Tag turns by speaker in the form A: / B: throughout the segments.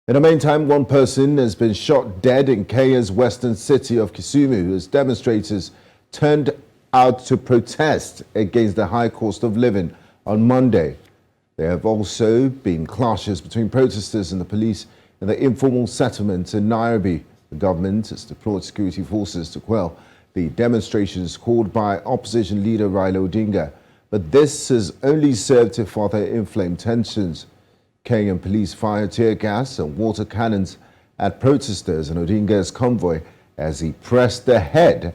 A: In the meantime, one person has been shot dead in Kenya's western city of Kisumu as demonstrators turned out to protest against the high cost of living on Monday. There have also been clashes between protesters and the police in the informal settlement in Nairobi. The government has deployed security forces to quell the demonstrations called by opposition leader Raila Odinga. But this has only served to further inflame tensions. Kenyan police fired tear gas and water cannons at protesters and Odinga's convoy as he pressed ahead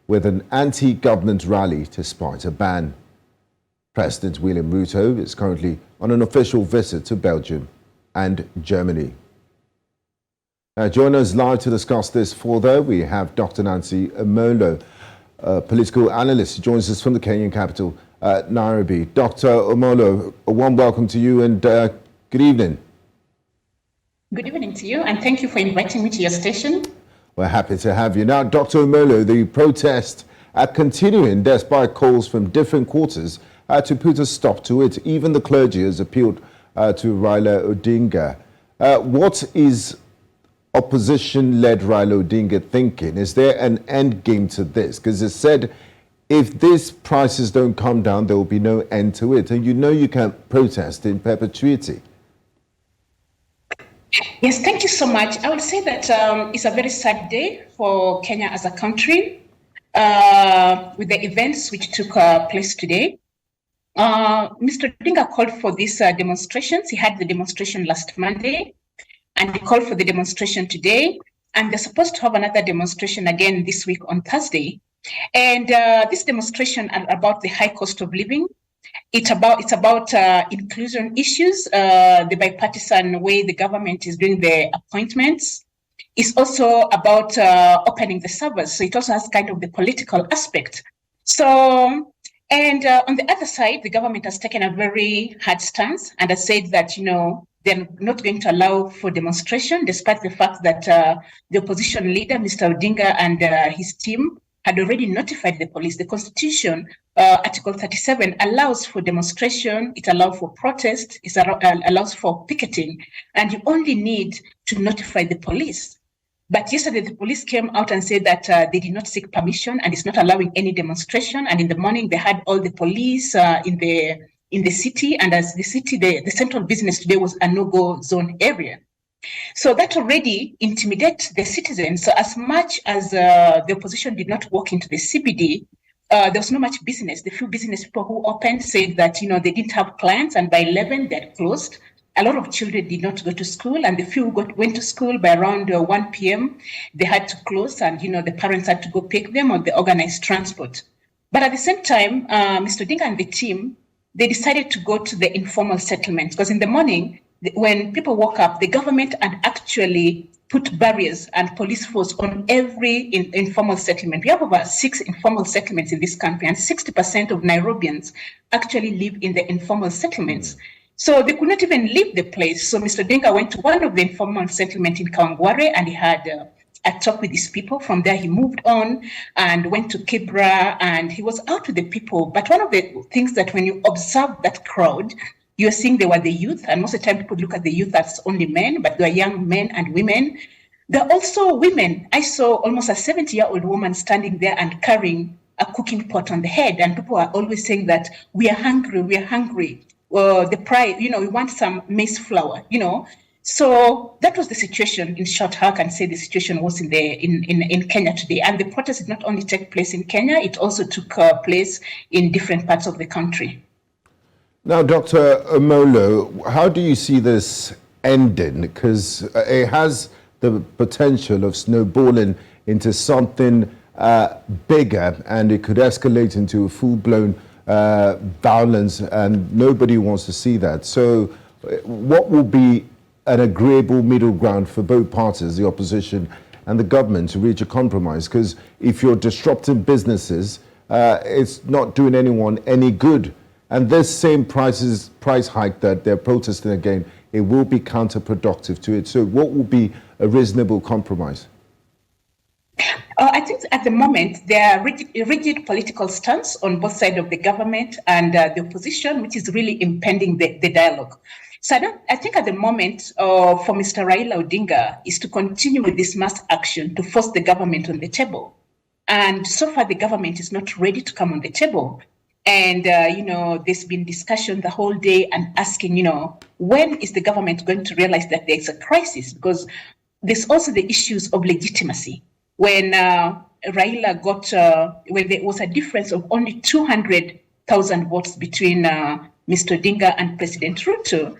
A: with an anti-government rally despite a ban. President William Ruto is currently on an official visit to Belgium and Germany. Join us live to discuss this further. We have Dr. Nancy Omolo, political analyst, who joins us from the Kenyan capital, Nairobi. Dr. Omolo, a warm welcome to you and good evening.
B: Good evening to you, and thank you for inviting me to your station.
A: We're happy to have you. Now, Dr. Omolo, the protests are continuing despite calls from different quarters to put a stop to it. Even the clergy has appealed to Raila Odinga. What is opposition-led Raila Odinga thinking? Is there an end game to this? Because it said if these prices don't come down, there will be no end to it. And you know you can't protest in perpetuity.
B: Yes, thank you so much. I would say that it's a very sad day for Kenya as a country with the events which took place today. Mr. Odinga called for these demonstrations. He had the demonstration last Monday, and he called for the demonstration today. And they're supposed to have another demonstration again this week on Thursday. And this demonstration about the high cost of living. It's about inclusion issues, the bipartisan way the government is doing the appointments. It's also about opening the servers. So it also has kind of the political aspect. So, and on the other side, the government has taken a very hard stance and has said that, you know, they're not going to allow for demonstration, despite the fact that the opposition leader, Mr. Odinga, and his team had already notified the police. The Constitution, Article 37, allows for demonstration, it allows for protest, it allows for picketing, and you only need to notify the police. But yesterday, the police came out and said that they did not seek permission and it's not allowing any demonstration. And in the morning, they had all the police in the city, and as the city, the central business today was a no-go zone area. So that already intimidates the citizens. So as much as the opposition did not walk into the CBD, there was not much business. The few business people who opened said that, you know, they didn't have clients, and by 11 they had closed. A lot of children did not go to school, and the few who went to school by around 1 p.m. they had to close, and, you know, the parents had to go pick them on the organized transport. But at the same time, Mr. Odinga and the team, they decided to go to the informal settlements, because in the morning, when people woke up, the government had actually put barriers and police force on every informal settlement. We have over 6 informal settlements in this country, and 60% of Nairobians actually live in the informal settlements. So they could not even leave the place. So Mr. Odinga went to one of the informal settlements in Kawangware, and he had a talk with his people. From there, he moved on and went to Kibra, and he was out with the people. But one of the things that when you observe that crowd, you're seeing they were the youth, and most of the time people look at the youth as only men, but they are young men and women. There are also women. I saw almost a 70-year-old woman standing there and carrying a cooking pot on the head, and people are always saying that we are hungry, we are hungry. The price, you know, we want some maize flour, you know. So that was the situation. In short, how can I say the situation was in Kenya today? And the protest did not only take place in Kenya, it also took place in different parts of the country.
A: Now, Dr. Omolo, how do you see this ending? Because it has the potential of snowballing into something bigger, and it could escalate into a full-blown violence, and nobody wants to see that. So what will be an agreeable middle ground for both parties, the opposition and the government, to reach a compromise? Because if you're disrupting businesses, it's not doing anyone any good. And this same price hike that they're protesting again, it will be counterproductive to it. So what will be a reasonable compromise?
B: I think at the moment, there are rigid political stance on both sides of the government and the opposition, which is really impeding the dialogue. So I think at the moment for Mr. Raila Odinga is to continue with this mass action to force the government on the table. And so far, the government is not ready to come on the table. And, there's been discussion the whole day and asking, when is the government going to realize that there's a crisis? Because there's also the issues of legitimacy. When Raila when there was a difference of only 200,000 votes between Mr. Odinga and President Ruto,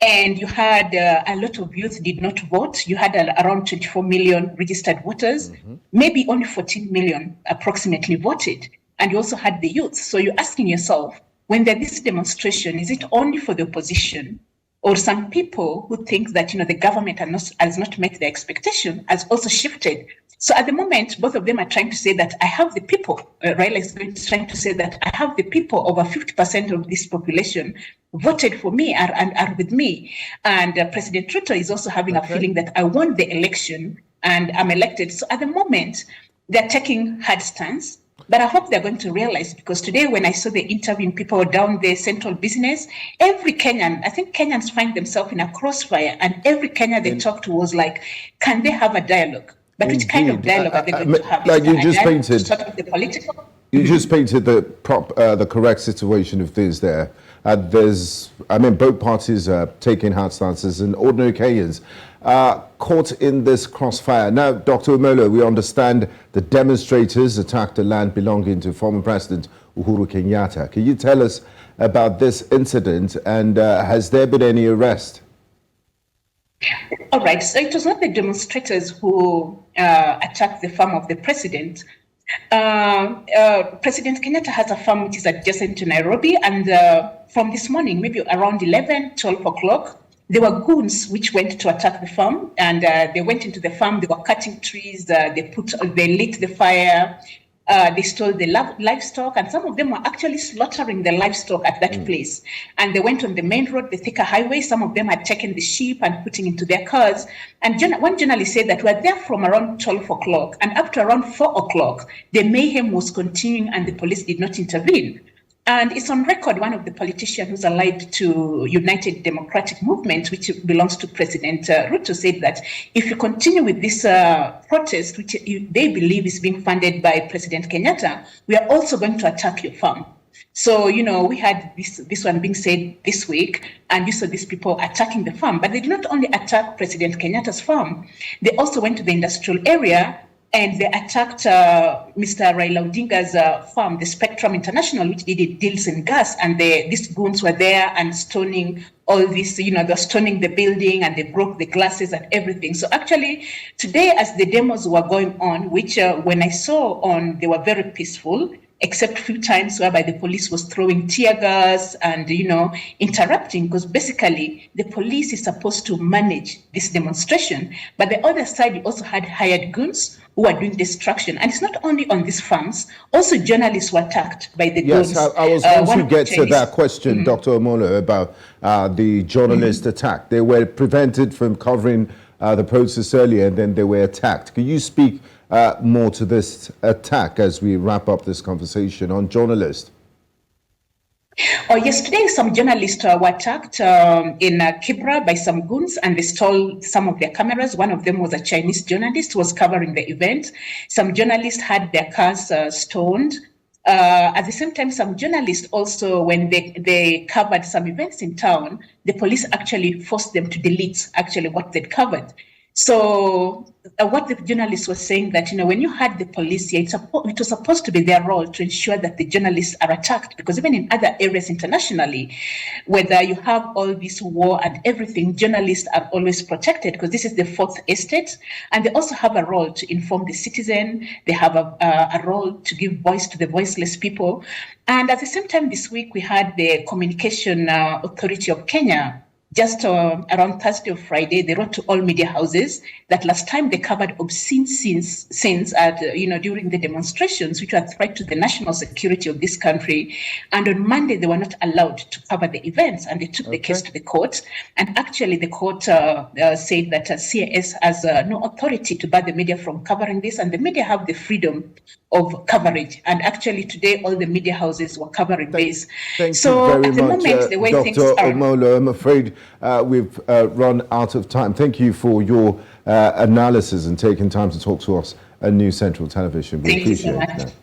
B: and you had a lot of youth did not vote. You had around 24 million registered voters. Maybe only 14 million approximately voted. And you also had the youth. So you're asking yourself, when there's this demonstration, is it only for the opposition or some people who think that the government has not met their expectation, has also shifted? So at the moment, both of them are trying to say that I have the people. Raila is trying to say that I have the people. Over 50% of this population voted for me and are with me. And President Ruto is also having a feeling that I won the election and I'm elected. So at the moment, they're taking hard stance. But I hope they're going to realize, because today when I saw the interviewing people down the central business, every Kenyan, I think Kenyans find themselves in a crossfire, and every Kenyan they talked to was like, can they have a dialogue? But which kind of dialogue are they going to have?
A: Like you just painted,
B: sort of the political?
A: you just painted the correct situation of things there. Both parties are taking hard stances, and ordinary Kenyans caught in this crossfire. Now, Dr. Omolo, we understand the demonstrators attacked the land belonging to former President Uhuru Kenyatta. Can you tell us about this incident, and has there been any arrest?
B: All right, so it was not the demonstrators who attacked the farm of the president. President Kenyatta has a farm which is adjacent to Nairobi, and from this morning, maybe around 11, 12 o'clock, there were goons which went to attack the farm, and they went into the farm. They were cutting trees. They lit the fire. They stole the livestock, and some of them were actually slaughtering the livestock at that place. And they went on the main road, the Thika highway. Some of them had taken the sheep and putting into their cars. And one journalist said that we were there from around 12 o'clock, and up to around 4 o'clock, the mayhem was continuing and the police did not intervene. And it's on record, one of the politicians who's allied to United Democratic Movement, which belongs to President Ruto, said that if you continue with this protest, which they believe is being funded by President Kenyatta, we are also going to attack your farm. So, we had this one being said this week, and you saw these people attacking the farm. But they did not only attack President Kenyatta's farm, they also went to the industrial area, and they attacked Mr. Raila Odinga's farm, the Spectrum International, which deals in gas. And these goons were there and stoning all this, they're stoning the building, and they broke the glasses and everything. So actually, today, as the demos were going on, which when I saw they were very peaceful, except a few times whereby the police was throwing tear gas and, interrupting, because basically the police is supposed to manage this demonstration. But the other side, you also had hired goons who are doing destruction. And it's not only on these farms, also journalists were attacked by the goons.
A: Yes, I was going to get to that question, Dr. Omolo, about the journalist attack. They were prevented from covering the protest earlier, and then they were attacked. Can you speak more to this attack as we wrap up this conversation on journalists?
B: Yesterday, some journalists were attacked in Kibra by some goons, and they stole some of their cameras. One of them was a Chinese journalist who was covering the event. Some journalists had their cars stoned. At the same time, some journalists also, when they covered some events in town, the police actually forced them to delete actually what they'd covered. So what the journalist was saying that, when you had the police here, it was supposed to be their role to ensure that the journalists are attacked, because even in other areas internationally, whether you have all this war and everything, journalists are always protected, because this is the fourth estate, and they also have a role to inform the citizen. They have a role to give voice to the voiceless people. And at the same time, this week, we had the Communication Authority of Kenya. Just around Thursday or Friday, they wrote to all media houses that last time they covered obscene scenes at, during the demonstrations, which were a threat to the national security of this country. And on Monday, they were not allowed to cover the events, and they took the case to the court. And actually, the court said that CAS has no authority to bar the media from covering this, and the media have the freedom of coverage. And actually, today, all the media houses were covering this.
A: Thank you very much, Dr. Omolo. I'm afraid we've run out of time. Thank you for your analysis and taking time to talk to us at News Central Television. We
B: Thank you so
A: appreciate
B: much.
A: that.